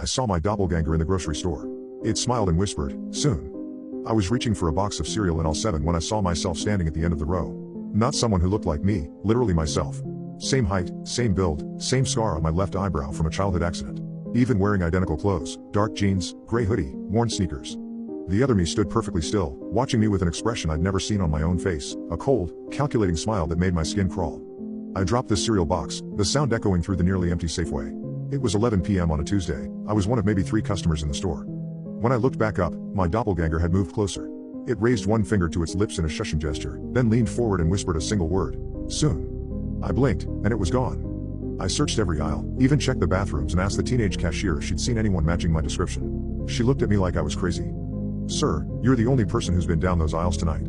I saw my doppelganger in the grocery store. It smiled and whispered, "Soon." I was reaching for a box of cereal in aisle 7 when I saw myself standing at the end of the row. Not someone who looked like me, literally myself. Same height, same build, same scar on my left eyebrow from a childhood accident. Even wearing identical clothes, dark jeans, gray hoodie, worn sneakers. The other me stood perfectly still, watching me with an expression I'd never seen on my own face, a cold, calculating smile that made my skin crawl. I dropped the cereal box, the sound echoing through the nearly empty Safeway. It was 11 p.m. on a Tuesday. I was one of maybe 3 customers in the store. When I looked back up, my doppelganger had moved closer. It raised one finger to its lips in a shushing gesture, then leaned forward and whispered a single word, "Soon." I blinked, and it was gone. I searched every aisle, even checked the bathrooms and asked the teenage cashier if she'd seen anyone matching my description. She looked at me like I was crazy. "Sir, you're the only person who's been down those aisles tonight."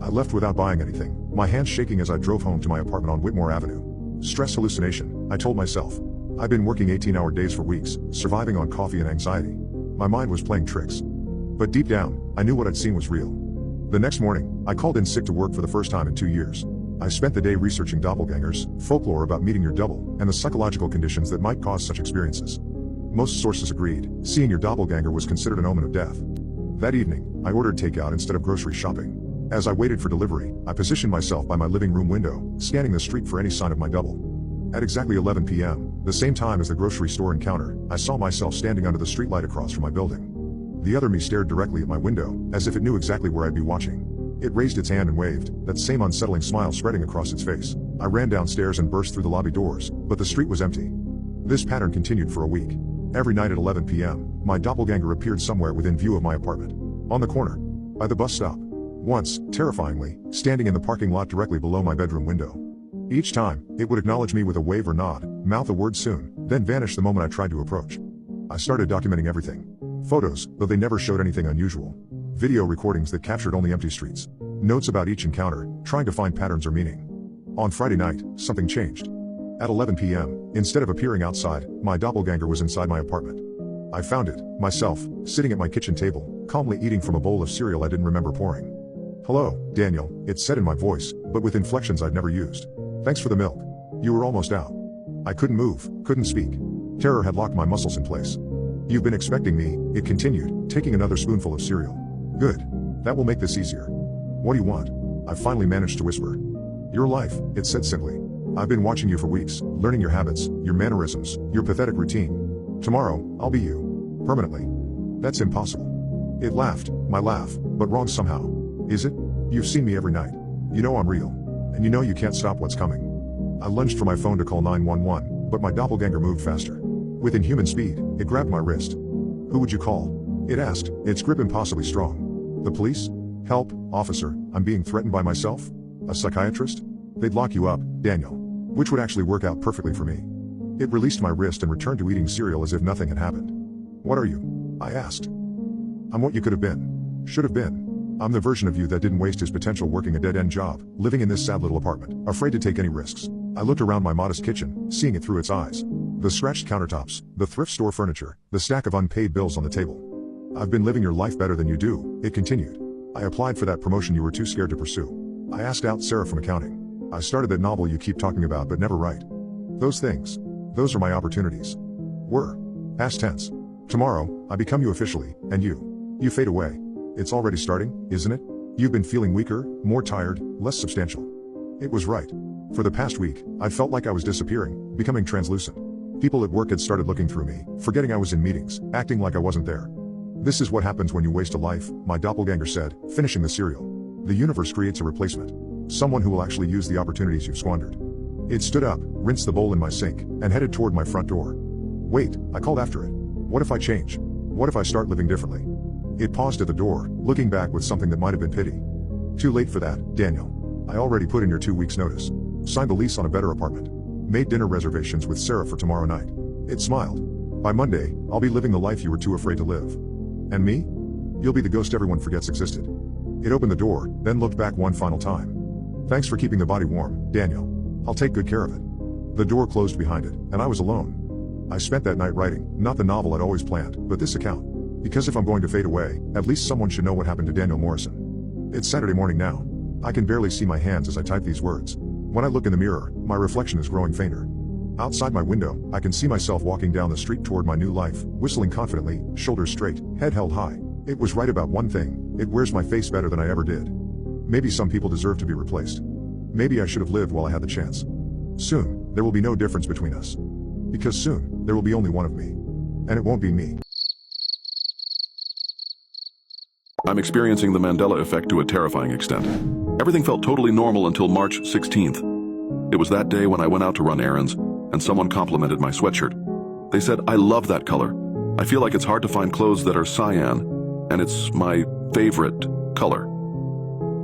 I left without buying anything, my hands shaking as I drove home to my apartment on Whitmore Avenue. Stress hallucination, I told myself. I'd been working 18-hour days for weeks, surviving on coffee and anxiety. My mind was playing tricks. But deep down, I knew what I'd seen was real. The next morning, I called in sick to work for the first time in 2 years. I spent the day researching doppelgangers, folklore about meeting your double, and the psychological conditions that might cause such experiences. Most sources agreed, seeing your doppelganger was considered an omen of death. That evening, I ordered takeout instead of grocery shopping. As I waited for delivery, I positioned myself by my living room window, scanning the street for any sign of my double. At exactly 11 p.m., the same time as the grocery store encounter, I saw myself standing under the streetlight across from my building. The other me stared directly at my window, as if it knew exactly where I'd be watching. It raised its hand and waved, that same unsettling smile spreading across its face. I ran downstairs and burst through the lobby doors, but the street was empty. This pattern continued for a week. Every night at 11 p.m., my doppelganger appeared somewhere within view of my apartment. On the corner. By the bus stop. Once, terrifyingly, standing in the parking lot directly below my bedroom window. Each time, it would acknowledge me with a wave or nod, mouth a word soon, then vanish the moment I tried to approach. I started documenting everything. Photos, though they never showed anything unusual. Video recordings that captured only empty streets. Notes about each encounter, trying to find patterns or meaning. On Friday night, something changed. At 11 p.m., instead of appearing outside, my doppelganger was inside my apartment. I found it, myself, sitting at my kitchen table, calmly eating from a bowl of cereal I didn't remember pouring. "Hello, Daniel," it said in my voice, but with inflections I'd never used. "Thanks for the milk. You were almost out." I couldn't move, couldn't speak. Terror had locked my muscles in place. "You've been expecting me," it continued, taking another spoonful of cereal. "Good. That will make this easier. What do you want?" I finally managed to whisper. "Your life," it said simply. "I've been watching you for weeks, learning your habits, your mannerisms, your pathetic routine. Tomorrow, I'll be you. Permanently." "That's impossible." It laughed, my laugh, but wrong somehow. "Is it? You've seen me every night. You know I'm real. And you know you can't stop what's coming." I lunged for my phone to call 911, but my doppelganger moved faster. With inhuman speed, it grabbed my wrist. "Who would you call?" it asked, its grip impossibly strong. "The police? Help, officer, I'm being threatened by myself? A psychiatrist? They'd lock you up, Daniel." Which would actually work out perfectly for me. It released my wrist and returned to eating cereal as if nothing had happened. "What are you?" I asked. "I'm what you could have been. Should have been. I'm the version of you that didn't waste his potential working a dead-end job, living in this sad little apartment, afraid to take any risks." I looked around my modest kitchen, seeing it through its eyes. The scratched countertops, the thrift store furniture, the stack of unpaid bills on the table. "I've been living your life better than you do," it continued. "I applied for that promotion you were too scared to pursue. I asked out Sarah from accounting. I started that novel you keep talking about but never write. Those things. Those are my opportunities. Were. Past tense. Tomorrow, I become you officially, and you fade away. It's already starting, isn't it? You've been feeling weaker, more tired, less substantial." It was right. For the past week, I felt like I was disappearing, becoming translucent. People at work had started looking through me, forgetting I was in meetings, acting like I wasn't there. "This is what happens when you waste a life," my doppelganger said, finishing the cereal. "The universe creates a replacement. Someone who will actually use the opportunities you've squandered." It stood up, rinsed the bowl in my sink, and headed toward my front door. "Wait," I called after it. "What if I change? What if I start living differently?" It paused at the door, looking back with something that might have been pity. "Too late for that, Daniel. I already put in your 2 weeks' notice. Signed the lease on a better apartment. Made dinner reservations with Sarah for tomorrow night." It smiled. "By Monday, I'll be living the life you were too afraid to live. And me? You'll be the ghost everyone forgets existed." It opened the door, then looked back one final time. "Thanks for keeping the body warm, Daniel. I'll take good care of it." The door closed behind it, and I was alone. I spent that night writing, not the novel I'd always planned, but this account. Because if I'm going to fade away, at least someone should know what happened to Daniel Morrison. It's Saturday morning now. I can barely see my hands as I type these words. When I look in the mirror, my reflection is growing fainter. Outside my window, I can see myself walking down the street toward my new life, whistling confidently, shoulders straight, head held high. It was right about one thing: it wears my face better than I ever did. Maybe some people deserve to be replaced. Maybe I should have lived while I had the chance. Soon, there will be no difference between us. Because soon, there will be only one of me. And it won't be me. I'm experiencing the Mandela effect to a terrifying extent. Everything felt totally normal until March 16th. It was that day when I went out to run errands, and someone complimented my sweatshirt. They said, "I love that color. I feel like it's hard to find clothes that are cyan, and it's my favorite color."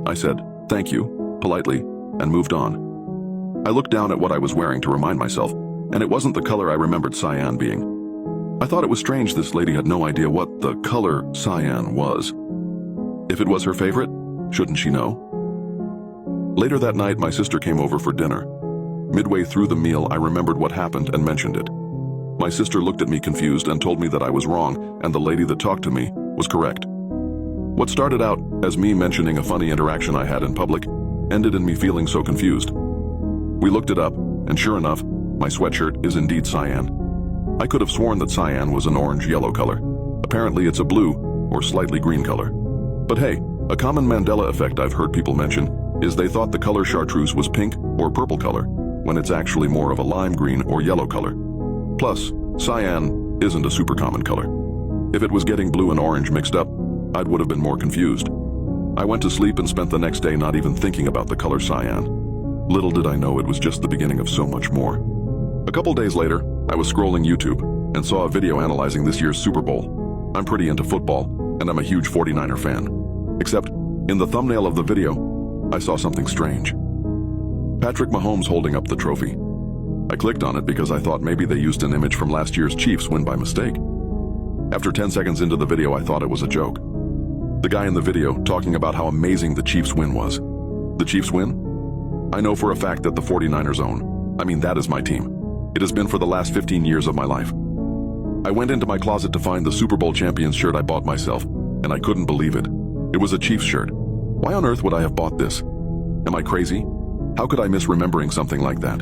I said, "Thank you," politely, and moved on. I looked down at what I was wearing to remind myself, and it wasn't the color I remembered cyan being. I thought it was strange this lady had no idea what the color cyan was. If it was her favorite, shouldn't she know? Later that night, my sister came over for dinner. Midway through the meal, I remembered what happened and mentioned it. My sister looked at me confused and told me that I was wrong and the lady that talked to me was correct. What started out as me mentioning a funny interaction I had in public ended in me feeling so confused. We looked it up, and sure enough, my sweatshirt is indeed cyan. I could have sworn that cyan was an orange-yellow color. Apparently it's a blue or slightly green color. But hey, a common Mandela effect I've heard people mention is they thought the color chartreuse was pink or purple color, when it's actually more of a lime green or yellow color. Plus, cyan isn't a super common color. If it was getting blue and orange mixed up, I would have been more confused. I went to sleep and spent the next day not even thinking about the color cyan. Little did I know it was just the beginning of so much more. A couple days later, I was scrolling YouTube and saw a video analyzing this year's Super Bowl. I'm pretty into football, and I'm a huge 49er fan. Except, in the thumbnail of the video, I saw something strange. Patrick Mahomes holding up the trophy. I clicked on it because I thought maybe they used an image from last year's Chiefs win by mistake. After 10 seconds into the video, I thought it was a joke. The guy in the video talking about how amazing the Chiefs win was. The Chiefs win? I know for a fact that the 49ers own. I mean, that is my team. It has been for the last 15 years of my life. I went into my closet to find the Super Bowl champions shirt I bought myself, and I couldn't believe it. It was a Chiefs shirt. Why on earth would I have bought this? Am I crazy? How could I miss remembering something like that?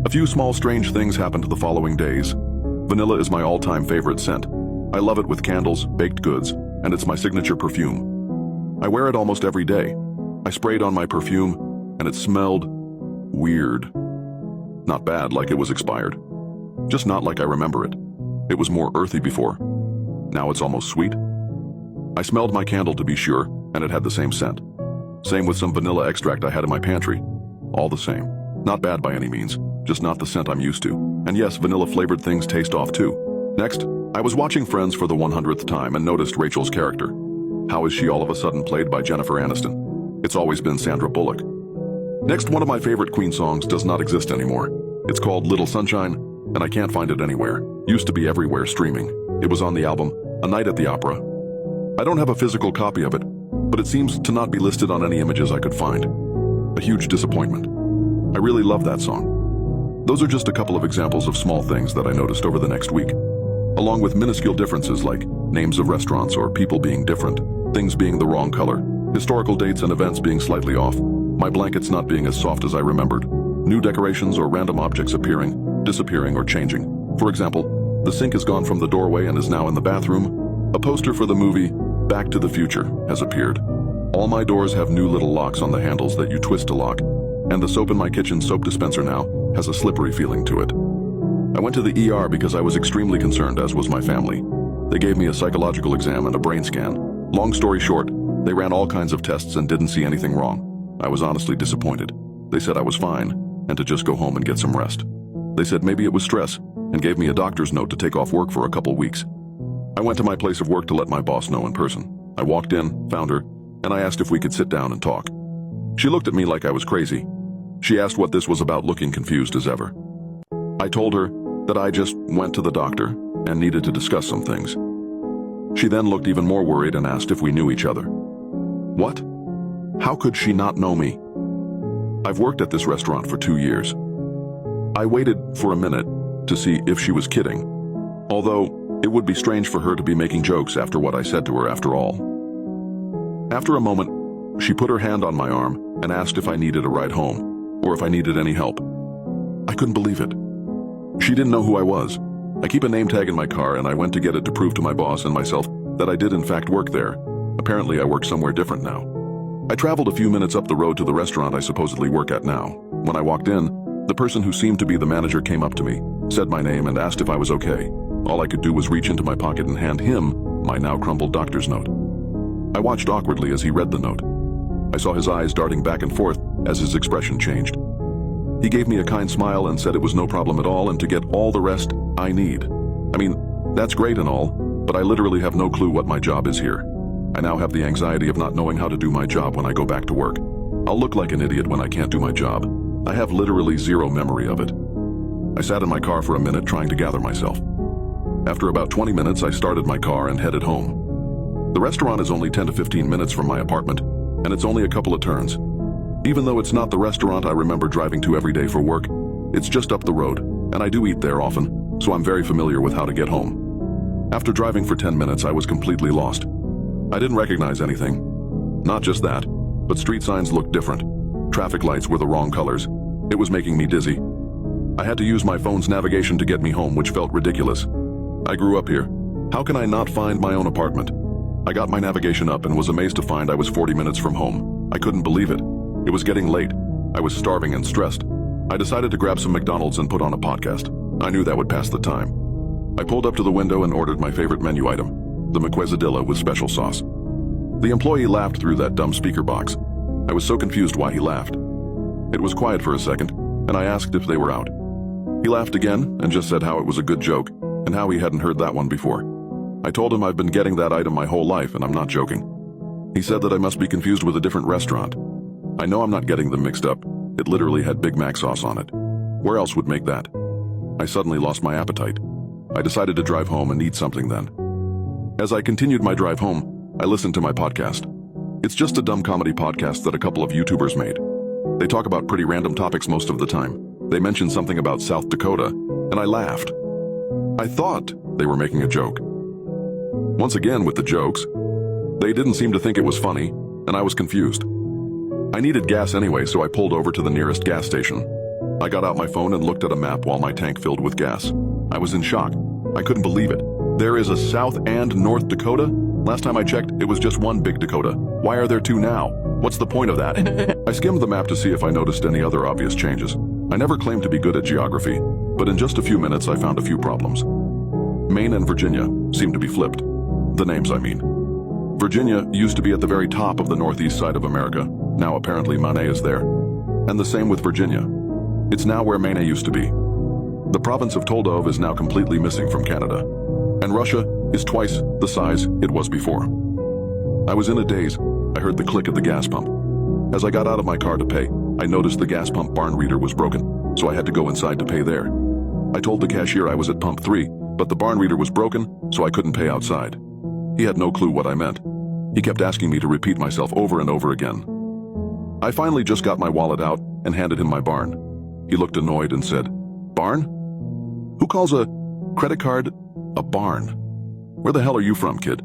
A few small strange things happened the following days. Vanilla is my all-time favorite scent. I love it with candles, baked goods, and it's my signature perfume. I wear it almost every day. I sprayed on my perfume, and it smelled weird. Not bad, like it was expired. Just not like I remember it. It was more earthy before. Now it's almost sweet. I smelled my candle to be sure, and it had the same scent. Same with some vanilla extract I had in my pantry. All the same. Not bad by any means, just not the scent I'm used to. And yes, vanilla-flavored things taste off too. Next, I was watching Friends for the 100th time and noticed Rachel's character. How is she all of a sudden played by Jennifer Aniston? It's always been Sandra Bullock. Next, one of my favorite Queen songs does not exist anymore. It's called Little Sunshine, and I can't find it anywhere. Used to be everywhere streaming. It was on the album A Night at the Opera. I don't have a physical copy of it, but it seems to not be listed on any images I could find. A huge disappointment. I really love that song. Those are just a couple of examples of small things that I noticed over the next week, along with minuscule differences like names of restaurants or people being different, things being the wrong color, historical dates and events being slightly off, my blankets not being as soft as I remembered, new decorations or random objects appearing, disappearing, or changing. For example, the sink has gone from the doorway and is now in the bathroom. A poster for the movie Back to the Future has appeared. All my doors have new little locks on the handles that you twist to lock, and the soap in my kitchen soap dispenser now has a slippery feeling to it. I went to the ER because I was extremely concerned, as was my family. They gave me a psychological exam and a brain scan. Long story short, they ran all kinds of tests and didn't see anything wrong. I was honestly disappointed. They said I was fine, and to just go home and get some rest. They said maybe it was stress, and gave me a doctor's note to take off work for a couple weeks. I went to my place of work to let my boss know in person. I walked in, found her, and I asked if we could sit down and talk. She looked at me like I was crazy. She asked what this was about, looking confused as ever. I told her that I just went to the doctor and needed to discuss some things. She then looked even more worried and asked if we knew each other. What? How could she not know me? I've worked at this restaurant for 2 years. I waited for a minute to see if she was kidding, although it would be strange for her to be making jokes after what I said to her after all. After a moment, she put her hand on my arm and asked if I needed a ride home, or if I needed any help. I couldn't believe it. She didn't know who I was. I keep a name tag in my car, and I went to get it to prove to my boss and myself that I did in fact work there. Apparently I work somewhere different now. I traveled a few minutes up the road to the restaurant I supposedly work at now. When I walked in, the person who seemed to be the manager came up to me, said my name, and asked if I was okay. All I could do was reach into my pocket and hand him my now crumpled doctor's note. I watched awkwardly as he read the note. I saw his eyes darting back and forth as his expression changed. He gave me a kind smile and said it was no problem at all and to get all the rest I need. I mean, that's great and all, but I literally have no clue what my job is here. I now have the anxiety of not knowing how to do my job when I go back to work. I'll look like an idiot when I can't do my job. I have literally zero memory of it. I sat in my car for a minute trying to gather myself. After about 20 minutes, I started my car and headed home. The restaurant is only 10 to 15 minutes from my apartment, and it's only a couple of turns. Even though it's not the restaurant I remember driving to every day for work, it's just up the road, and I do eat there often, so I'm very familiar with how to get home. After driving for 10 minutes, I was completely lost. I didn't recognize anything. Not just that, but street signs looked different. Traffic lights were the wrong colors. It was making me dizzy. I had to use my phone's navigation to get me home, which felt ridiculous. I grew up here. How can I not find my own apartment? I got my navigation up and was amazed to find I was 40 minutes from home. I couldn't believe it. It was getting late. I was starving and stressed. I decided to grab some McDonald's and put on a podcast. I knew that would pass the time. I pulled up to the window and ordered my favorite menu item, the McQuezzadilla with special sauce. The employee laughed through that dumb speaker box. I was so confused why he laughed. It was quiet for a second, and I asked if they were out. He laughed again and just said how it was a good joke and how he hadn't heard that one before. I told him I've been getting that item my whole life and I'm not joking. He said that I must be confused with a different restaurant. I know I'm not getting them mixed up. It literally had Big Mac sauce on it. Where else would make that? I suddenly lost my appetite. I decided to drive home and eat something then. As I continued my drive home, I listened to my podcast. It's just a dumb comedy podcast that a couple of YouTubers made. They talk about pretty random topics most of the time. They mentioned something about South Dakota, and I laughed. I thought they were making a joke. Once again with the jokes, they didn't seem to think it was funny, and I was confused. I needed gas anyway, so I pulled over to the nearest gas station. I got out my phone and looked at a map while my tank filled with gas. I was in shock. I couldn't believe it. There is a South and North Dakota? Last time I checked, it was just one big Dakota. Why are there two now? What's the point of that? I skimmed the map to see if I noticed any other obvious changes. I never claimed to be good at geography, but in just a few minutes I found a few problems. Maine and Virginia seemed to be flipped. The names, I mean. Virginia used to be at the very top of the northeast side of America. Now apparently Maine is there. And the same with Virginia. It's now where Maine used to be. The province of Toldov is now completely missing from Canada. And Russia is twice the size it was before. I was in a daze. I heard the click of the gas pump. As I got out of my car to pay, I noticed the gas pump barn reader was broken, so I had to go inside to pay there. I told the cashier I was at pump 3, but the barn reader was broken, so I couldn't pay outside. He had no clue what I meant. He kept asking me to repeat myself over and over again. I finally just got my wallet out and handed him my barn. He looked annoyed and said, "Barn? Who calls a credit card a barn? Where the hell are you from, kid?"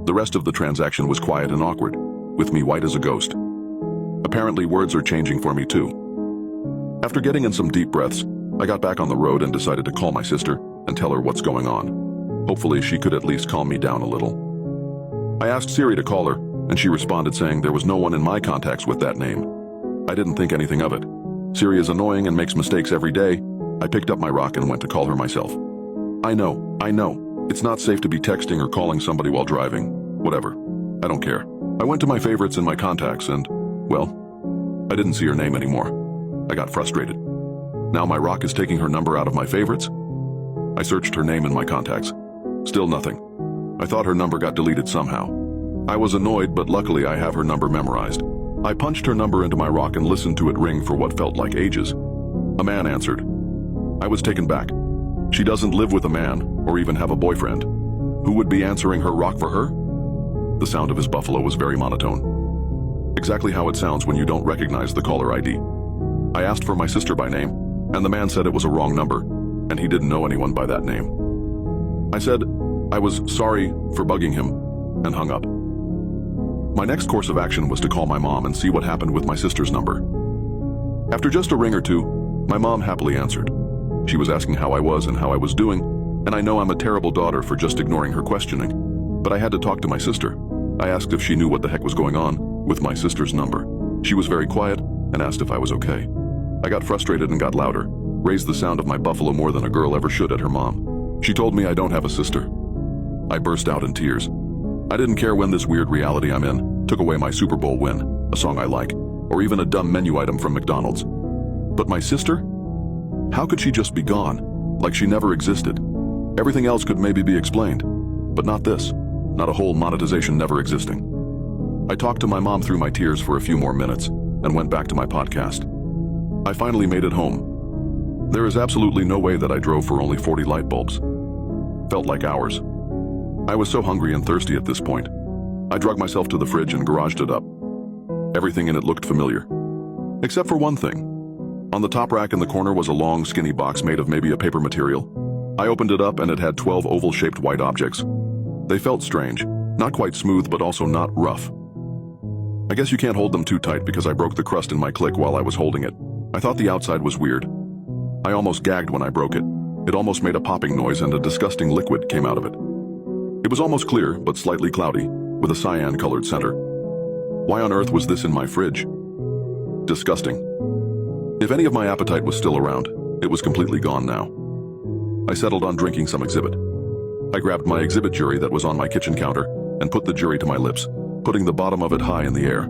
The rest of the transaction was quiet and awkward, with me white as a ghost. Apparently words are changing for me too. After getting in some deep breaths, I got back on the road and decided to call my sister and tell her what's going on. Hopefully she could at least calm me down a little. I asked Siri to call her, and she responded saying there was no one in my contacts with that name. I didn't think anything of it. Siri is annoying and makes mistakes every day. I picked up my rock and went to call her myself. I know. It's not safe to be texting or calling somebody while driving. Whatever. I don't care. I went to my favorites in my contacts and, well, I didn't see her name anymore. I got frustrated. Now my rock is taking her number out of my favorites. I searched her name in my contacts. Still nothing. I thought her number got deleted somehow. I was annoyed, but luckily I have her number memorized. I punched her number into my rock and listened to it ring for what felt like ages. A man answered. I was taken back. She doesn't live with a man, or even have a boyfriend. Who would be answering her rock for her? The sound of his buffalo was very monotone. Exactly how it sounds when you don't recognize the caller ID. I asked for my sister by name, and the man said it was a wrong number, and he didn't know anyone by that name. I said I was sorry for bugging him, and hung up. My next course of action was to call my mom and see what happened with my sister's number. After just a ring or two, my mom happily answered. She was asking how I was and how I was doing, and I know I'm a terrible daughter for just ignoring her questioning. But I had to talk to my sister. I asked if she knew what the heck was going on with my sister's number. She was very quiet and asked if I was okay. I got frustrated and got louder, raised the sound of my buffalo more than a girl ever should at her mom. She told me I don't have a sister. I burst out in tears. I didn't care when this weird reality I'm in took away my Super Bowl win, a song I like, or even a dumb menu item from McDonald's. But my sister? How could she just be gone, like she never existed? Everything else could maybe be explained, but not this, not a whole monetization never existing. I talked to my mom through my tears for a few more minutes and went back to my podcast. I finally made it home. There is absolutely no way that I drove for only 40 light bulbs. Felt like hours. I was so hungry and thirsty at this point. I dragged myself to the fridge and garaged it up. Everything in it looked familiar. Except for one thing. On the top rack in the corner was a long, skinny box made of maybe a paper material. I opened it up and it had 12 oval-shaped white objects. They felt strange. Not quite smooth, but also not rough. I guess you can't hold them too tight because I broke the crust in my click while I was holding it. I thought the outside was weird. I almost gagged when I broke it. It almost made a popping noise and a disgusting liquid came out of it. It was almost clear, but slightly cloudy, with a cyan-colored center. Why on earth was this in my fridge? Disgusting. If any of my appetite was still around, it was completely gone now. I settled on drinking some exhibit. I grabbed my exhibit jury that was on my kitchen counter and put the jury to my lips, putting the bottom of it high in the air.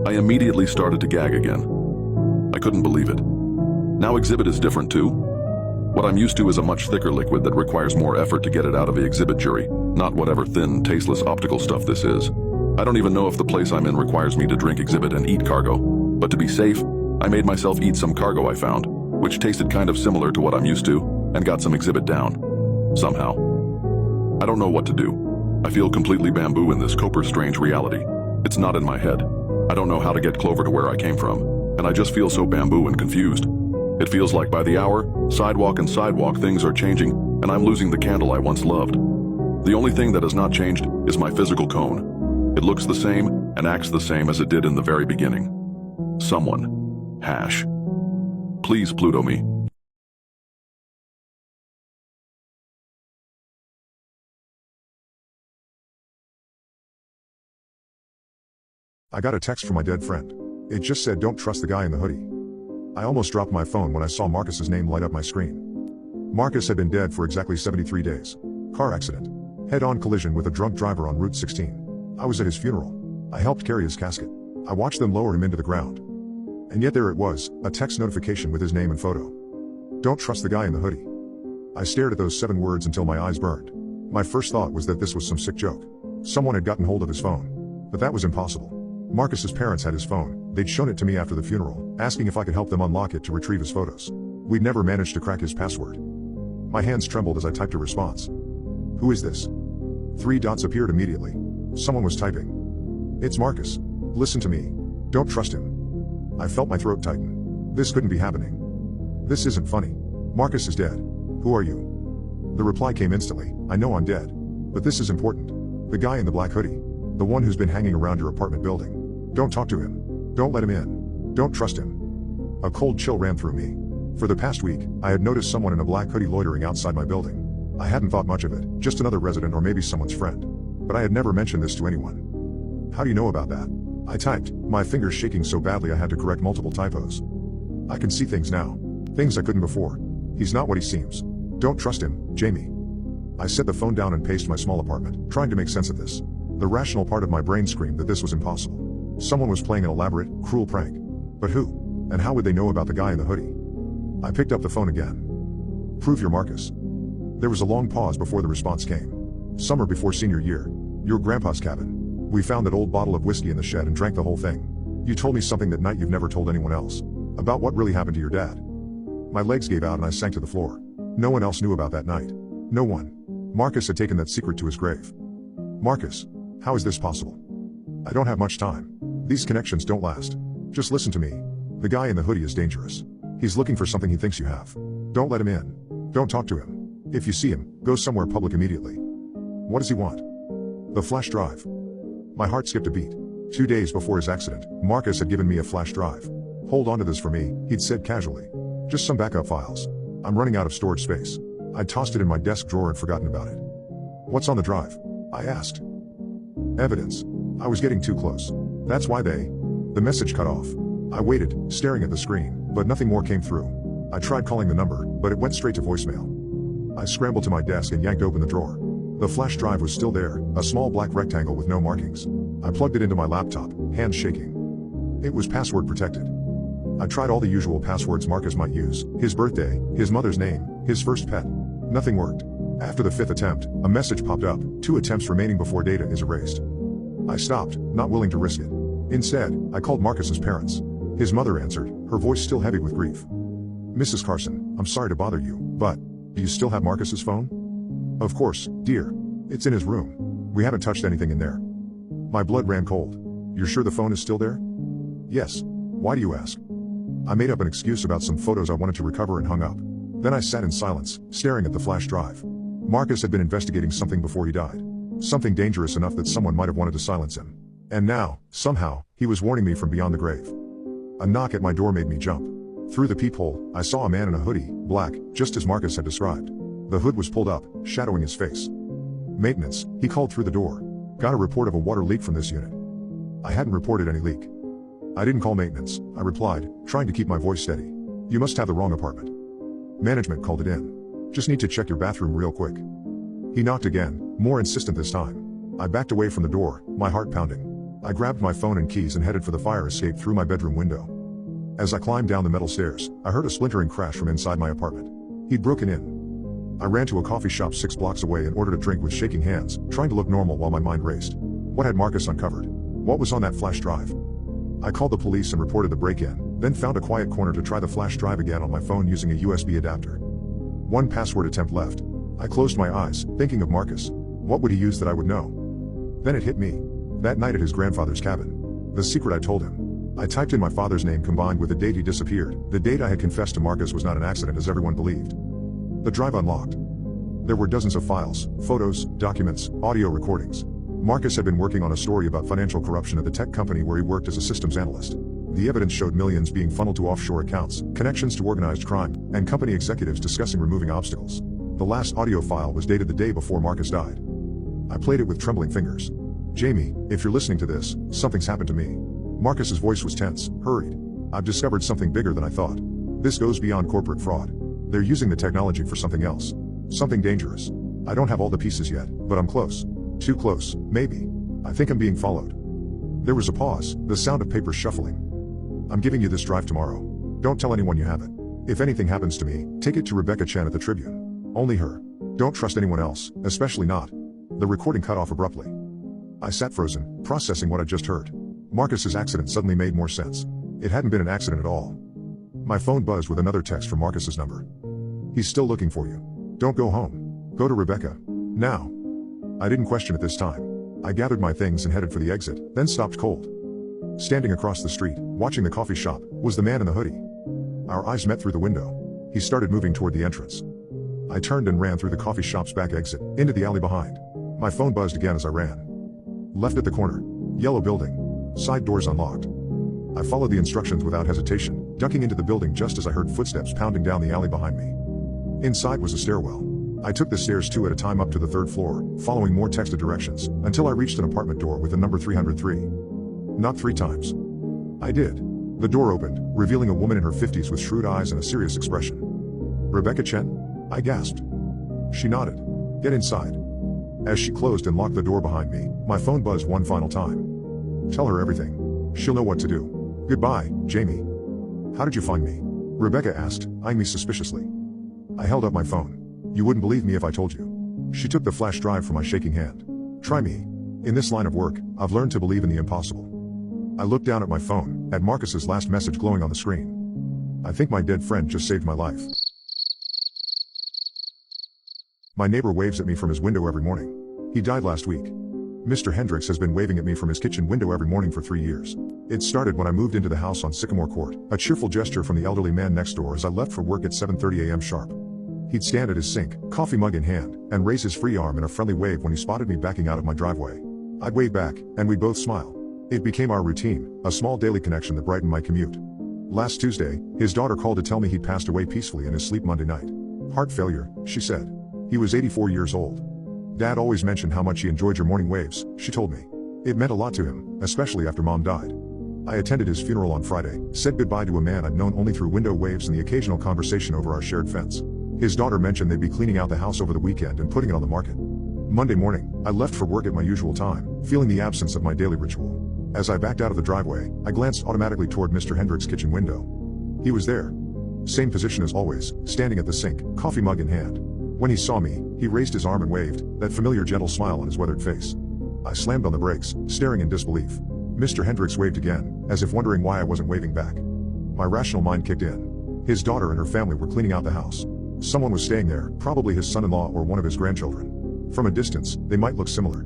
I immediately started to gag again. I couldn't believe it. Now exhibit is different too. What I'm used to is a much thicker liquid that requires more effort to get it out of the exhibit jury, not whatever thin, tasteless optical stuff this is. I don't even know if the place I'm in requires me to drink exhibit and eat cargo, but to be safe, I made myself eat some cargo I found, which tasted kind of similar to what I'm used to, and got some exhibit down. Somehow. I don't know what to do. I feel completely bamboo in this Cooper strange reality. It's not in my head. I don't know how to get Clover to where I came from, and I just feel so bamboo and confused. It feels like by the hour, sidewalk and sidewalk things are changing, and I'm losing the candle I once loved. The only thing that has not changed is my physical cone. It looks the same and acts the same as it did in the very beginning. Someone. Hash. Please Pluto me. I got a text from my dead friend. It just said don't trust the guy in the hoodie. I almost dropped my phone when I saw Marcus's name light up my screen. Marcus had been dead for exactly 73 days. Car accident. Head-on collision with a drunk driver on Route 16. I was at his funeral. I helped carry his casket. I watched them lower him into the ground. And yet there it was, a text notification with his name and photo. Don't trust the guy in the hoodie. I stared at those 7 words until my eyes burned. My first thought was that this was some sick joke. Someone had gotten hold of his phone. But that was impossible. Marcus's parents had his phone. They'd shown it to me after the funeral, asking if I could help them unlock it to retrieve his photos. We'd never managed to crack his password. My hands trembled as I typed a response. Who is this? 3 dots appeared immediately. Someone was typing. It's Marcus. Listen to me. Don't trust him. I felt my throat tighten. This couldn't be happening. This isn't funny. Marcus is dead. Who are you? The reply came instantly. I know I'm dead. But this is important. The guy in the black hoodie. The one who's been hanging around your apartment building. Don't talk to him. Don't let him in. Don't trust him. A cold chill ran through me. For the past week, I had noticed someone in a black hoodie loitering outside my building. I hadn't thought much of it, just another resident or maybe someone's friend. But I had never mentioned this to anyone. How do you know about that? I typed, my fingers shaking so badly I had to correct multiple typos. I can see things now. Things I couldn't before. He's not what he seems. Don't trust him, Jamie. I set the phone down and paced my small apartment, trying to make sense of this. The rational part of my brain screamed that this was impossible. Someone was playing an elaborate, cruel prank. But who? And how would they know about the guy in the hoodie? I picked up the phone again. Prove you're Marcus. There was a long pause before the response came. Summer before senior year. Your grandpa's cabin. We found that old bottle of whiskey in the shed and drank the whole thing. You told me something that night you've never told anyone else. About what really happened to your dad. My legs gave out and I sank to the floor. No one else knew about that night. No one. Marcus had taken that secret to his grave. Marcus. How is this possible? I don't have much time. These connections don't last. Just listen to me. The guy in the hoodie is dangerous. He's looking for something he thinks you have. Don't let him in. Don't talk to him. If you see him, go somewhere public immediately. What does he want? The flash drive. My heart skipped a beat. 2 days before his accident, Marcus had given me a flash drive. Hold on to this for me, he'd said casually. Just some backup files. I'm running out of storage space. I'd tossed it in my desk drawer and forgotten about it. What's on the drive? I asked. Evidence. I was getting too close. That's why the message cut off. I waited, staring at the screen, but nothing more came through. I tried calling the number, but it went straight to voicemail. I scrambled to my desk and yanked open the drawer. The flash drive was still there, a small black rectangle with no markings. I plugged it into my laptop, hands shaking. It was password protected. I tried all the usual passwords Marcus might use: his birthday, his mother's name, his first pet. Nothing worked. After the 5th attempt, a message popped up: 2 attempts remaining before data is erased. I stopped, not willing to risk it. Instead, I called Marcus's parents. His mother answered, her voice still heavy with grief. "Mrs. Carson, I'm sorry to bother you, but do you still have Marcus's phone?" "Of course, dear. It's in his room. We haven't touched anything in there." My blood ran cold. "You're sure the phone is still there?" "Yes. Why do you ask?" I made up an excuse about some photos I wanted to recover and hung up. Then I sat in silence, staring at the flash drive. Marcus had been investigating something before he died. Something dangerous enough that someone might have wanted to silence him. And now, somehow, he was warning me from beyond the grave. A knock at my door made me jump. Through the peephole, I saw a man in a hoodie, black, just as Marcus had described. The hood was pulled up, shadowing his face. "Maintenance," he called through the door. "Got a report of a water leak from this unit." I hadn't reported any leak. "I didn't call maintenance," I replied, trying to keep my voice steady. "You must have the wrong apartment. Management called it in. Just need to check your bathroom real quick." He knocked again, more insistent this time. I backed away from the door, my heart pounding. I grabbed my phone and keys and headed for the fire escape through my bedroom window. As I climbed down the metal stairs, I heard a splintering crash from inside my apartment. He'd broken in. I ran to a coffee shop 6 blocks away and ordered a drink with shaking hands, trying to look normal while my mind raced. What had Marcus uncovered? What was on that flash drive? I called the police and reported the break-in, then found a quiet corner to try the flash drive again on my phone using a USB adapter. 1 password attempt left. I closed my eyes, thinking of Marcus. What would he use that I would know? Then it hit me. That night at his grandfather's cabin. The secret I told him. I typed in my father's name combined with the date he disappeared. The date I had confessed to Marcus was not an accident as everyone believed. The drive unlocked. There were dozens of files, photos, documents, audio recordings. Marcus had been working on a story about financial corruption at the tech company where he worked as a systems analyst. The evidence showed millions being funneled to offshore accounts, connections to organized crime, and company executives discussing removing obstacles. The last audio file was dated the day before Marcus died. I played it with trembling fingers. "Jamie, if you're listening to this, something's happened to me." Marcus's voice was tense, hurried. "I've discovered something bigger than I thought. This goes beyond corporate fraud. They're using the technology for something else. Something dangerous. I don't have all the pieces yet, but I'm close. Too close, maybe. I think I'm being followed." There was a pause, the sound of papers shuffling. "I'm giving you this drive tomorrow. Don't tell anyone you have it. If anything happens to me, take it to Rebecca Chen at the Tribune. Only her. Don't trust anyone else, especially not." The recording cut off abruptly. I sat frozen, processing what I'd just heard. Marcus's accident suddenly made more sense. It hadn't been an accident at all. My phone buzzed with another text from Marcus's number. "He's still looking for you. Don't go home. Go to Rebecca. Now." I didn't question it this time. I gathered my things and headed for the exit, then stopped cold. Standing across the street, watching the coffee shop, was the man in the hoodie. Our eyes met through the window. He started moving toward the entrance. I turned and ran through the coffee shop's back exit, into the alley behind. My phone buzzed again as I ran. Left at the corner. Yellow building. Side doors unlocked. I followed the instructions without hesitation, ducking into the building just as I heard footsteps pounding down the alley behind me. Inside was a stairwell. I took the stairs 2 at a time up to the 3rd floor, following more texted directions, until I reached an apartment door with the number 303. Knocked 3 times. I did. The door opened, revealing a woman in her 50s with shrewd eyes and a serious expression. "Rebecca Chen?" I gasped. She nodded. "Get inside." As she closed and locked the door behind me, my phone buzzed one final time. "Tell her everything. She'll know what to do. Goodbye, Jamie." "How did you find me?" Rebecca asked, eyeing me suspiciously. I held up my phone. "You wouldn't believe me if I told you." She took the flash drive from my shaking hand. "Try me. In this line of work, I've learned to believe in the impossible." I looked down at my phone, at Marcus's last message glowing on the screen. "I think my dead friend just saved my life." My neighbor waves at me from his window every morning. He died last week. Mr. Hendricks has been waving at me from his kitchen window every morning for 3 years. It started when I moved into the house on Sycamore Court, a cheerful gesture from the elderly man next door as I left for work at 7:30 a.m. sharp. He'd stand at his sink, coffee mug in hand, and raise his free arm in a friendly wave when he spotted me backing out of my driveway. I'd wave back, and we'd both smile. It became our routine, a small daily connection that brightened my commute. Last Tuesday, his daughter called to tell me he'd passed away peacefully in his sleep Monday night. Heart failure, she said. He was 84 years old. Dad always mentioned how much he enjoyed your morning waves, she told me. It meant a lot to him, especially after Mom died. I attended his funeral on Friday, said goodbye to a man I'd known only through window waves and the occasional conversation over our shared fence. His daughter mentioned they'd be cleaning out the house over the weekend and putting it on the market. Monday morning, I left for work at my usual time, feeling the absence of my daily ritual. As I backed out of the driveway, I glanced automatically toward Mr. Hendrick's kitchen window. He was there. Same position as always, standing at the sink, coffee mug in hand. When he saw me, he raised his arm and waved, that familiar gentle smile on his weathered face. I slammed on the brakes, staring in disbelief. Mr. Hendricks waved again, as if wondering why I wasn't waving back. My rational mind kicked in. His daughter and her family were cleaning out the house. Someone was staying there, probably his son-in-law or one of his grandchildren. From a distance, they might look similar.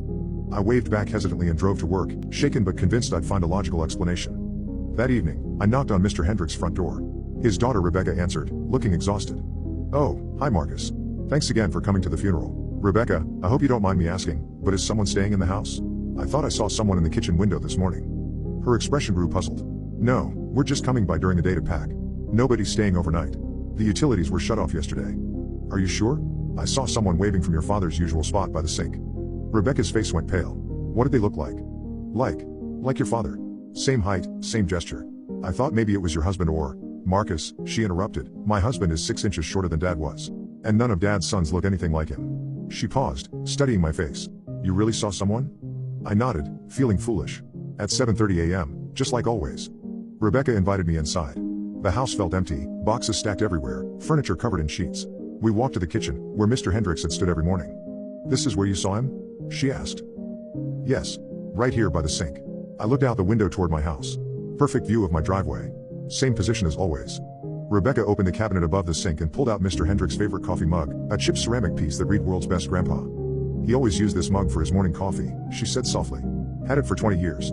I waved back hesitantly and drove to work, shaken but convinced I'd find a logical explanation. That evening, I knocked on Mr. Hendrick's front door. His daughter Rebecca answered, looking exhausted. "Oh, hi Marcus. Thanks again for coming to the funeral. Rebecca, I hope you don't mind me asking, but is someone staying in the house? I thought I saw someone in the kitchen window this morning." Her expression grew puzzled. "No, we're just coming by during the day to pack. Nobody's staying overnight. The utilities were shut off yesterday." "Are you sure? I saw someone waving from your father's usual spot by the sink." Rebecca's face went pale. "What did they look like?" Like your father. Same height, same gesture. I thought maybe it was your husband or..." "Marcus," she interrupted, "my husband is 6 inches shorter than Dad was. And none of Dad's sons look anything like him." She paused, studying my face. "You really saw someone?" I nodded, feeling foolish. "At 7:30 a.m., just like always." Rebecca invited me inside. The house felt empty, boxes stacked everywhere, furniture covered in sheets. We walked to the kitchen, where Mr. Hendricks had stood every morning. "This is where you saw him?" she asked. "Yes. Right here by the sink." I looked out the window toward my house. Perfect view of my driveway. Same position as always. Rebecca opened the cabinet above the sink and pulled out Mr. Hendrick's favorite coffee mug, a chipped ceramic piece that read "World's Best Grandpa." "He always used this mug for his morning coffee," she said softly. "Had it for 20 years.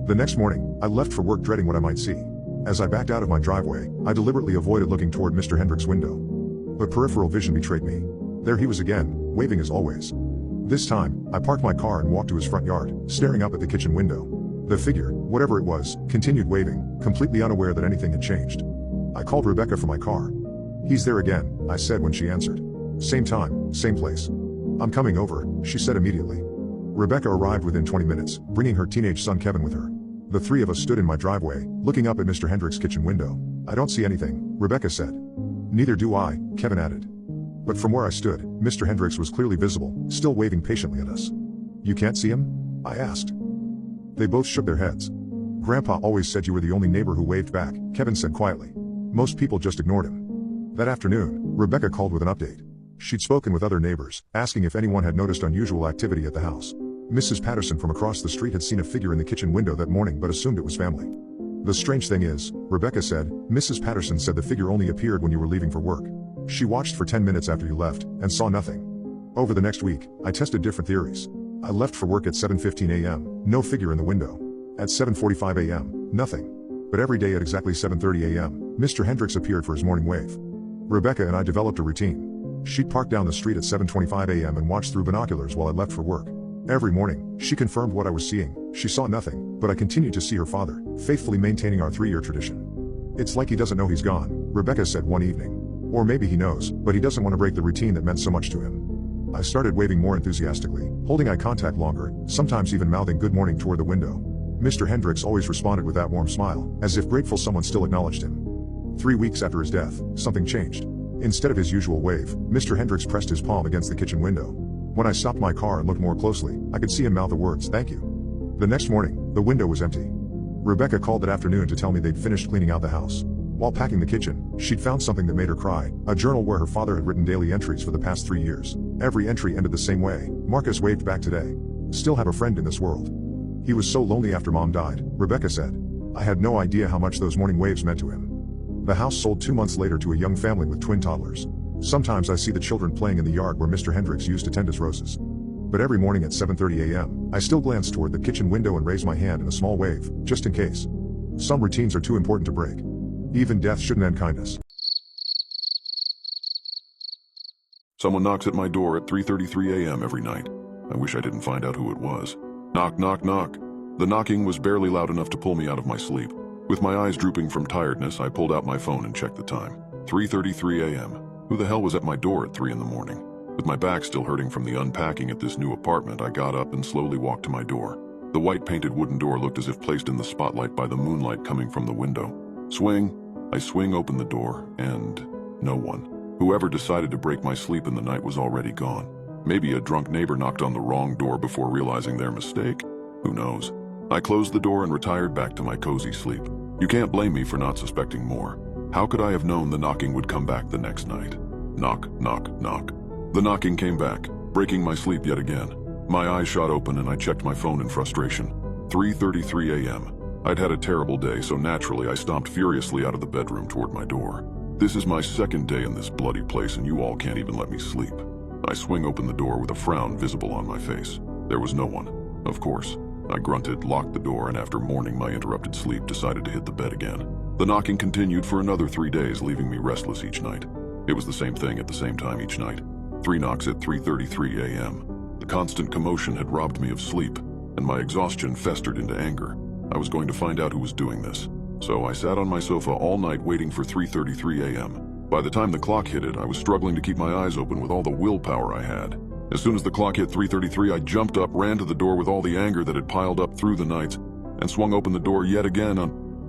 The next morning, I left for work dreading what I might see. As I backed out of my driveway, I deliberately avoided looking toward Mr. Hendrick's window. But peripheral vision betrayed me. There he was again, waving as always. This time, I parked my car and walked to his front yard, staring up at the kitchen window. The figure, whatever it was, continued waving, completely unaware that anything had changed. I called Rebecca from my car. "He's there again," I said when she answered. "Same time, same place." "I'm coming over," she said immediately. Rebecca arrived within 20 minutes, bringing her teenage son Kevin with her. The three of us stood in my driveway, looking up at Mr. Hendrick's kitchen window. "I don't see anything," Rebecca said. "Neither do I," Kevin added. But from where I stood, Mr. Hendricks was clearly visible, still waving patiently at us. "You can't see him?" I asked. They both shook their heads. "Grandpa always said you were the only neighbor who waved back," Kevin said quietly. "Most people just ignored him." That afternoon, Rebecca called with an update. She'd spoken with other neighbors, asking if anyone had noticed unusual activity at the house. Mrs. Patterson from across the street had seen a figure in the kitchen window that morning but assumed it was family. "The strange thing is," Rebecca said, "Mrs. Patterson said the figure only appeared when you were leaving for work. She watched for 10 minutes after you left, and saw nothing. Over the next week, I tested different theories. I left for work at 7:15 a.m., no figure in the window. At 7:45 a.m., nothing. But every day at exactly 7:30 a.m., Mr. Hendricks appeared for his morning wave. Rebecca and I developed a routine. She'd park down the street at 7:25 a.m. and watch through binoculars while I left for work. Every morning, she confirmed what I was seeing. She saw nothing, but I continued to see her father, faithfully maintaining our 3-year tradition. "It's like he doesn't know he's gone," Rebecca said one evening. "Or maybe he knows, but he doesn't want to break the routine that meant so much to him." I started waving more enthusiastically, holding eye contact longer, sometimes even mouthing good morning toward the window. Mr. Hendricks always responded with that warm smile, as if grateful someone still acknowledged him. 3 weeks after his death, something changed. Instead of his usual wave, Mr. Hendricks pressed his palm against the kitchen window. When I stopped my car and looked more closely, I could see him mouth the words, "Thank you." The next morning, the window was empty. Rebecca called that afternoon to tell me they'd finished cleaning out the house. While packing the kitchen, she'd found something that made her cry, a journal where her father had written daily entries for the past 3 years. Every entry ended the same way: "Marcus waved back today. Still have a friend in this world." "He was so lonely after Mom died," Rebecca said. "I had no idea how much those morning waves meant to him." The house sold 2 months later to a young family with twin toddlers. Sometimes I see the children playing in the yard where Mr. Hendricks used to tend his roses. But every morning at 7:30 a.m., I still glance toward the kitchen window and raise my hand in a small wave, just in case. Some routines are too important to break. Even death shouldn't end kindness. Someone knocks at my door at 3:33 a.m. every night. I wish I didn't find out who it was. Knock, knock, knock. The knocking was barely loud enough to pull me out of my sleep. With my eyes drooping from tiredness, I pulled out my phone and checked the time. 3:33 a.m. Who the hell was at my door at 3 in the morning? With my back still hurting from the unpacking at this new apartment, I got up and slowly walked to my door. The white-painted wooden door looked as if placed in the spotlight by the moonlight coming from the window. Swing! I swing open the door, and no one. Whoever decided to break my sleep in the night was already gone. Maybe a drunk neighbor knocked on the wrong door before realizing their mistake. Who knows? I closed the door and retired back to my cozy sleep. You can't blame me for not suspecting more. How could I have known the knocking would come back the next night? Knock, knock, knock. The knocking came back, breaking my sleep yet again. My eyes shot open and I checked my phone in frustration. 3:33 a.m. I'd had a terrible day, so naturally I stomped furiously out of the bedroom toward my door. This is my second day in this bloody place and you all can't even let me sleep. I swing open the door with a frown visible on my face. There was no one. Of course. I grunted, locked the door, and after mourning my interrupted sleep, decided to hit the bed again. The knocking continued for another 3 days, leaving me restless each night. It was the same thing at the same time each night. 3 knocks at 3:33 a.m. The constant commotion had robbed me of sleep, and my exhaustion festered into anger. I was going to find out who was doing this. So I sat on my sofa all night waiting for 3:33 a.m. By the time the clock hit it, I was struggling to keep my eyes open with all the willpower I had. As soon as the clock hit 3:33, I jumped up, ran to the door with all the anger that had piled up through the nights, and swung open the door yet again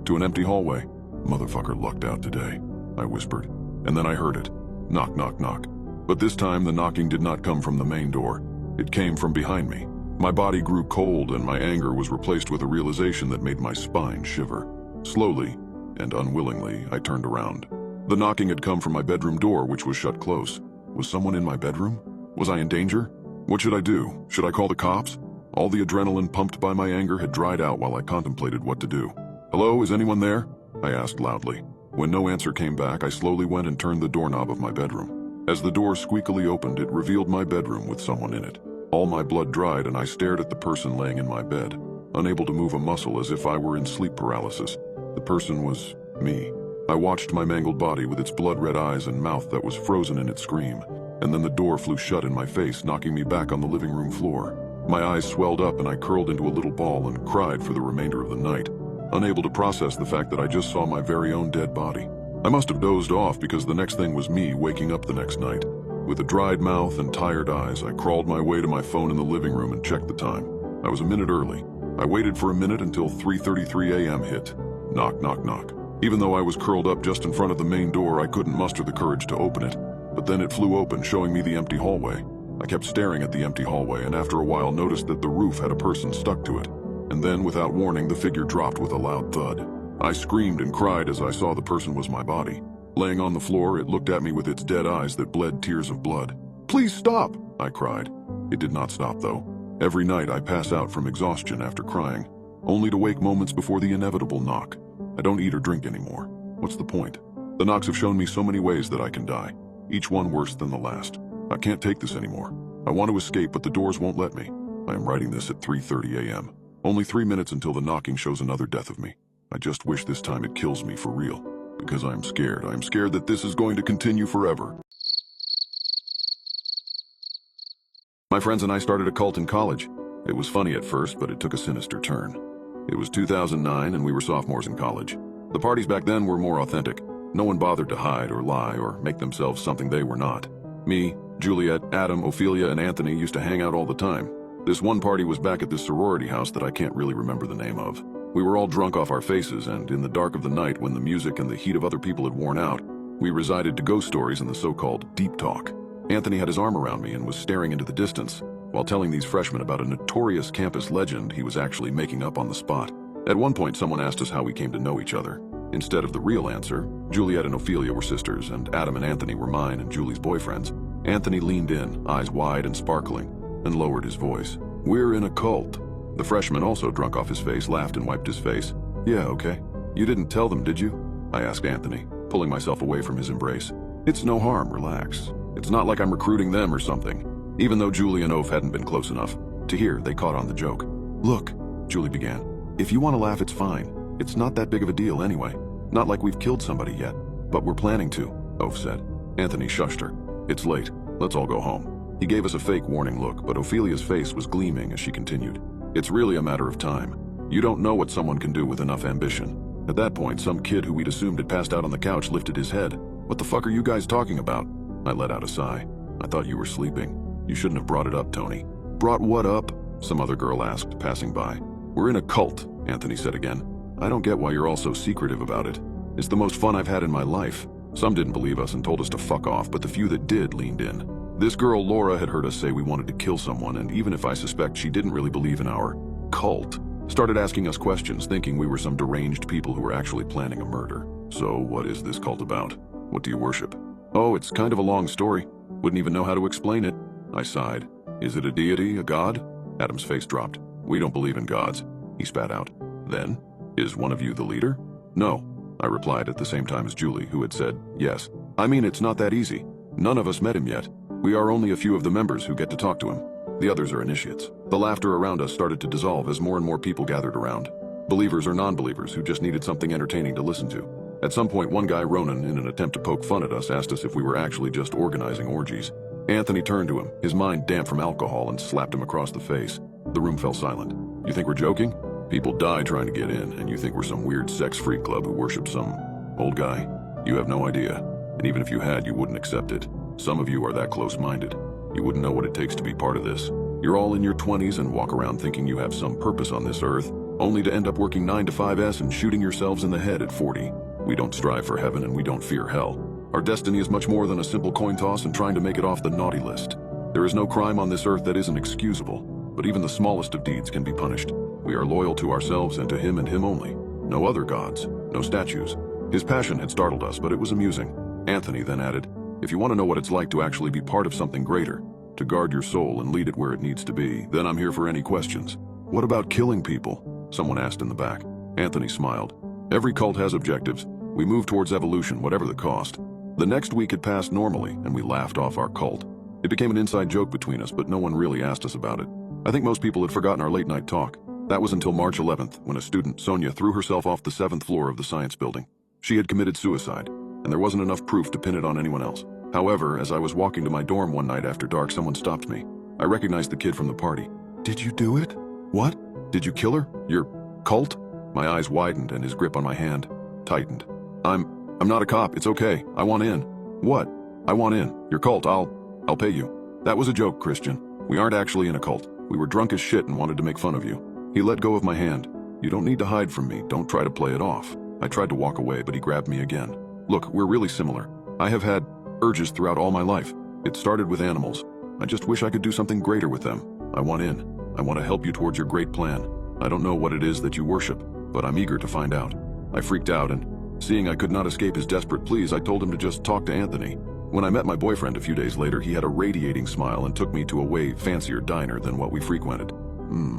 to an empty hallway. Motherfucker lucked out today, I whispered, and then I heard it. Knock, knock, knock. But this time the knocking did not come from the main door. It came from behind me. My body grew cold and my anger was replaced with a realization that made my spine shiver. Slowly and unwillingly, I turned around. The knocking had come from my bedroom door, which was shut close. Was someone in my bedroom? Was I in danger? What should I do? Should I call the cops? All the adrenaline pumped by my anger had dried out while I contemplated what to do. Hello, is anyone there? I asked loudly. When no answer came back, I slowly went and turned the doorknob of my bedroom. As the door squeakily opened, it revealed my bedroom with someone in it. All my blood dried and I stared at the person laying in my bed, unable to move a muscle as if I were in sleep paralysis. The person was me. I watched my mangled body with its blood-red eyes and mouth that was frozen in its scream. And then the door flew shut in my face, knocking me back on the living room floor. My eyes swelled up and I curled into a little ball and cried for the remainder of the night, unable to process the fact that I just saw my very own dead body. I must have dozed off because the next thing was me waking up the next night. With a dried mouth and tired eyes, I crawled my way to my phone in the living room and checked the time. I was a minute early. I waited for a minute until 3:33 a.m. hit. Knock, knock, knock. Even though I was curled up just in front of the main door, I couldn't muster the courage to open it. But then it flew open, showing me the empty hallway. I kept staring at the empty hallway and after a while noticed that the roof had a person stuck to it. And then, without warning, the figure dropped with a loud thud. I screamed and cried as I saw the person was my body. Laying on the floor, it looked at me with its dead eyes that bled tears of blood. "Please stop!" I cried. It did not stop, though. Every night I pass out from exhaustion after crying, only to wake moments before the inevitable knock. I don't eat or drink anymore. What's the point? The knocks have shown me so many ways that I can die, each one worse than the last. I can't take this anymore. I want to escape, but the doors won't let me. I am writing this at 3:30 a.m. Only 3 minutes until the knocking shows another death of me. I just wish this time it kills me for real. Because I'm scared. I'm scared that this is going to continue forever. My friends and I started a cult in college. It was funny at first, but it took a sinister turn. It was 2009 and we were sophomores in college. The parties back then were more authentic. No one bothered to hide or lie or make themselves something they were not. Me, Juliet, Adam, Ophelia, and Anthony used to hang out all the time. This one party was back at this sorority house that I can't really remember the name of. We were all drunk off our faces, and in the dark of the night, when the music and the heat of other people had worn out, we resided to ghost stories and the so-called deep talk. Anthony had his arm around me and was staring into the distance, while telling these freshmen about a notorious campus legend he was actually making up on the spot. At one point, someone asked us how we came to know each other. Instead of the real answer, Juliet and Ophelia were sisters, and Adam and Anthony were mine and Julie's boyfriends. Anthony leaned in, eyes wide and sparkling, and lowered his voice. "We're in a cult." The freshman, also drunk off his face, laughed and wiped his face. "Yeah, okay. You didn't tell them, did you?" I asked Anthony, pulling myself away from his embrace. "It's no harm, relax. It's not like I'm recruiting them or something." Even though Julie and Oph hadn't been close enough to hear, they caught on the joke. "Look," Julie began, "if you want to laugh, it's fine. It's not that big of a deal anyway. Not like we've killed somebody yet. But we're planning to," Oph said. Anthony shushed her. "It's late. Let's all go home." He gave us a fake warning look, but Ophelia's face was gleaming as she continued. "It's really a matter of time. You don't know what someone can do with enough ambition. At that point, some kid who we'd assumed had passed out on the couch lifted his head. "What the fuck are you guys talking about?" I let out a sigh. "I thought you were sleeping. You shouldn't have brought it up, Tony." "Brought what up?" some other girl asked, passing by. "We're in a cult," Anthony said again. "I don't get why you're all so secretive about it. It's the most fun I've had in my life." Some didn't believe us and told us to fuck off, but the few that did leaned in. This girl, Laura, had heard us say we wanted to kill someone, and even if I suspect she didn't really believe in our cult, started asking us questions, thinking we were some deranged people who were actually planning a murder. "So what is this cult about? What do you worship?" "Oh, it's kind of a long story. Wouldn't even know how to explain it." I sighed. "Is it a deity, a god?" Adam's face dropped. "We don't believe in gods," he spat out. "Then, is one of you the leader?" "No," I replied at the same time as Julie, who had said yes. "I mean, it's not that easy. None of us met him yet. We are only a few of the members who get to talk to him. The others are initiates." The laughter around us started to dissolve as more and more people gathered around. Believers or non-believers who just needed something entertaining to listen to. At some point, one guy, Ronan, in an attempt to poke fun at us, asked us if we were actually just organizing orgies. Anthony turned to him, his mind damp from alcohol, and slapped him across the face. The room fell silent. "You think we're joking? People die trying to get in, and you think we're some weird sex freak club who worships some old guy? You have no idea. And even if you had, you wouldn't accept it. Some of you are that close-minded. You wouldn't know what it takes to be part of this. You're all in your 20s and walk around thinking you have some purpose on this earth, only to end up working 9 to 5s and shooting yourselves in the head at 40. We don't strive for heaven and we don't fear hell. Our destiny is much more than a simple coin toss and trying to make it off the naughty list. There is no crime on this earth that isn't excusable, but even the smallest of deeds can be punished. We are loyal to ourselves and to him only. No other gods, no statues." His passion had startled us, but it was amusing. Anthony then added, "If you want to know what it's like to actually be part of something greater, to guard your soul and lead it where it needs to be, then I'm here for any questions." "What about killing people?" someone asked in the back. Anthony smiled. "Every cult has objectives. We move towards evolution, whatever the cost." The next week had passed normally, and we laughed off our cult. It became an inside joke between us, but no one really asked us about it. I think most people had forgotten our late-night talk. That was until March 11th, when a student, Sonia, threw herself off the 7th floor of the science building. She had committed suicide, and there wasn't enough proof to pin it on anyone else. However, as I was walking to my dorm one night after dark, someone stopped me. I recognized the kid from the party. "Did you do it?" "What? Did you kill her? Your cult?" My eyes widened and his grip on my hand tightened. I'm not a cop. It's okay. I want in." "What?" "I want in. Your cult. I'll pay you." "That was a joke, Christian. We aren't actually in a cult. We were drunk as shit and wanted to make fun of you." He let go of my hand. "You don't need to hide from me. Don't try to play it off." I tried to walk away, but he grabbed me again. "Look, we're really similar. I have had urges throughout all my life. It started with animals. I just wish I could do something greater with them. I want in. I want to help you towards your great plan. I don't know what it is that you worship, but I'm eager to find out." I freaked out, and seeing I could not escape his desperate pleas, I told him to just talk to Anthony. When I met my boyfriend a few days later, he had a radiating smile and took me to a way fancier diner than what we frequented.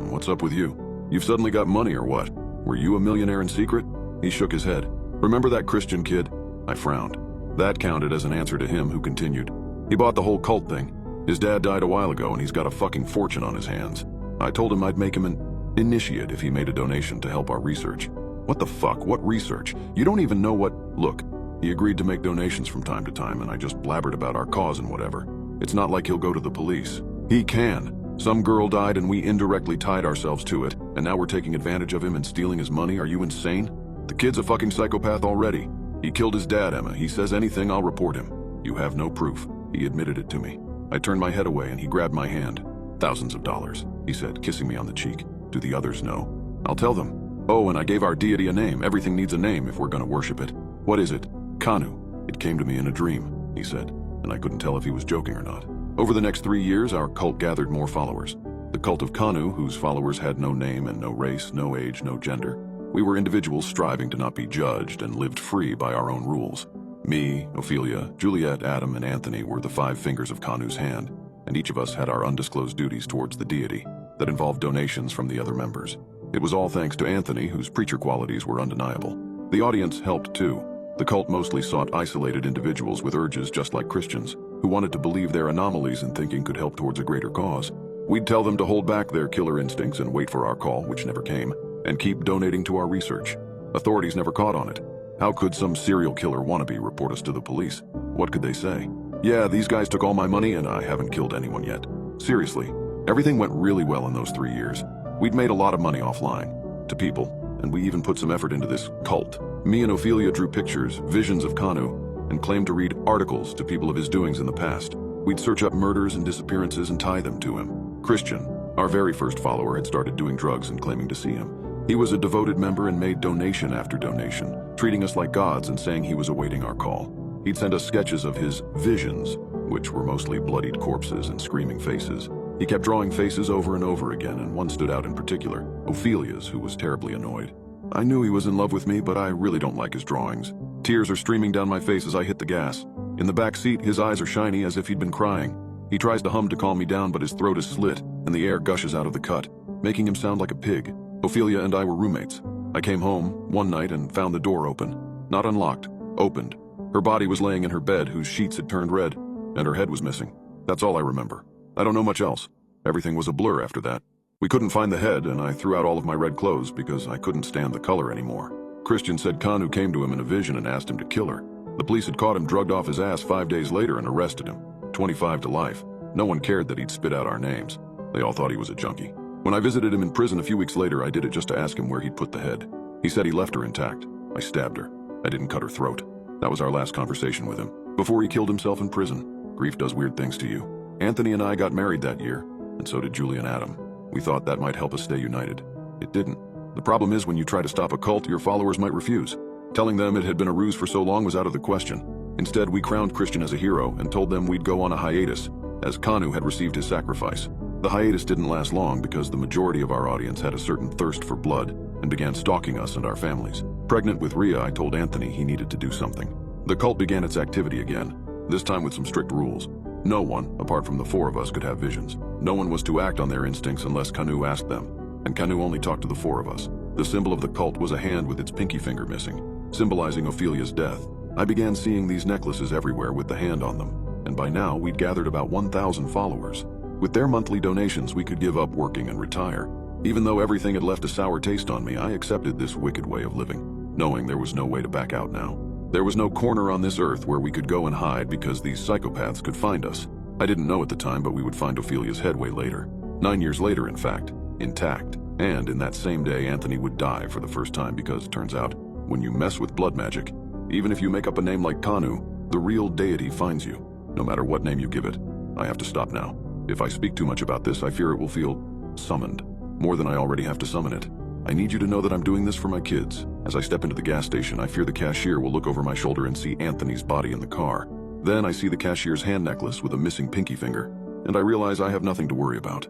What's up with you? You've suddenly got money or what? Were you a millionaire in secret?" He shook his head. "Remember that Christian kid?" I frowned. That counted as an answer to him, who continued. "He bought the whole cult thing. His dad died a while ago and he's got a fucking fortune on his hands. I told him I'd make him an initiate if he made a donation to help our research." "What the fuck? What research? You don't even know what—" "Look, he agreed to make donations from time to time and I just blabbered about our cause and whatever. It's not like he'll go to the police. He can. Some girl died and we indirectly tied ourselves to it, and now we're taking advantage of him and stealing his money? Are you insane? The kid's a fucking psychopath already. He killed his dad, Emma. He says anything, I'll report him." "You have no proof." He admitted it to me. I turned my head away and he grabbed my hand. "Thousands of dollars," he said, kissing me on the cheek. "Do the others know?" "I'll tell them. Oh, and I gave our deity a name. Everything needs a name if we're gonna worship it." "What is it?" "Kanu. It came to me in a dream," he said, and I couldn't tell if he was joking or not. Over the next 3 years, our cult gathered more followers. The cult of Kanu, whose followers had no name and no race, no age, no gender. We were individuals striving to not be judged and lived free by our own rules. Me, Ophelia, Juliet, Adam, and Anthony were the 5 fingers of Kanu's hand, and each of us had our undisclosed duties towards the deity that involved donations from the other members. It was all thanks to Anthony, whose preacher qualities were undeniable. The audience helped too. The cult mostly sought isolated individuals with urges just like Christians, who wanted to believe their anomalies and thinking could help towards a greater cause. We'd tell them to hold back their killer instincts and wait for our call, which never came, and keep donating to our research. Authorities never caught on it. How could some serial killer wannabe report us to the police? What could they say? "Yeah, these guys took all my money and I haven't killed anyone yet." Seriously, everything went really well in those 3 years. We'd made a lot of money offline, to people, and we even put some effort into this cult. Me and Ophelia drew pictures, visions of Kanu, and claimed to read articles to people of his doings in the past. We'd search up murders and disappearances and tie them to him. Christian, our very first follower, had started doing drugs and claiming to see him. He was a devoted member and made donation after donation, treating us like gods and saying he was awaiting our call. He'd send us sketches of his visions, which were mostly bloodied corpses and screaming faces. He kept drawing faces over and over again, and one stood out in particular, Ophelia's, who was terribly annoyed. I knew he was in love with me, but I really don't like his drawings. Tears are streaming down my face as I hit the gas. In the back seat, his eyes are shiny as if he'd been crying. He tries to hum to calm me down, but his throat is slit, and the air gushes out of the cut, making him sound like a pig. Ophelia and I were roommates. I came home one night and found the door open. Not unlocked, opened. Her body was laying in her bed, whose sheets had turned red, and her head was missing. That's all I remember. I don't know much else. Everything was a blur after that. We couldn't find the head, and I threw out all of my red clothes because I couldn't stand the color anymore. Christian said Kanu came to him in a vision and asked him to kill her. The police had caught him drugged off his ass 5 days later and arrested him. 25 to life. No one cared that he'd spit out our names. They all thought he was a junkie. When I visited him in prison a few weeks later, I did it just to ask him where he'd put the head. He said he left her intact. I stabbed her. I didn't cut her throat. That was our last conversation with him, before he killed himself in prison. Grief does weird things to you. Anthony and I got married that year, and so did Julie and Adam. We thought that might help us stay united. It didn't. The problem is when you try to stop a cult, your followers might refuse. Telling them it had been a ruse for so long was out of the question. Instead, we crowned Christian as a hero and told them we'd go on a hiatus, as Kanu had received his sacrifice. The hiatus didn't last long because the majority of our audience had a certain thirst for blood and began stalking us and our families. Pregnant with Rhea, I told Anthony he needed to do something. The cult began its activity again, this time with some strict rules. No one, apart from the 4 of us, could have visions. No one was to act on their instincts unless Kanu asked them, and Kanu only talked to the 4 of us. The symbol of the cult was a hand with its pinky finger missing, symbolizing Ophelia's death. I began seeing these necklaces everywhere with the hand on them, and by now we'd gathered about 1,000 followers. With their monthly donations, we could give up working and retire. Even though everything had left a sour taste on me, I accepted this wicked way of living, knowing there was no way to back out now. There was no corner on this earth where we could go and hide because these psychopaths could find us. I didn't know at the time, but we would find Ophelia's head way later. 9 years later, in fact, intact. And in that same day, Anthony would die for the first time because, turns out, when you mess with blood magic, even if you make up a name like Kanu, the real deity finds you, no matter what name you give it. I have to stop now. If I speak too much about this, I fear it will feel summoned, more than I already have to summon it. I need you to know that I'm doing this for my kids. As I step into the gas station, I fear the cashier will look over my shoulder and see Anthony's body in the car. Then I see the cashier's hand necklace with a missing pinky finger, and I realize I have nothing to worry about.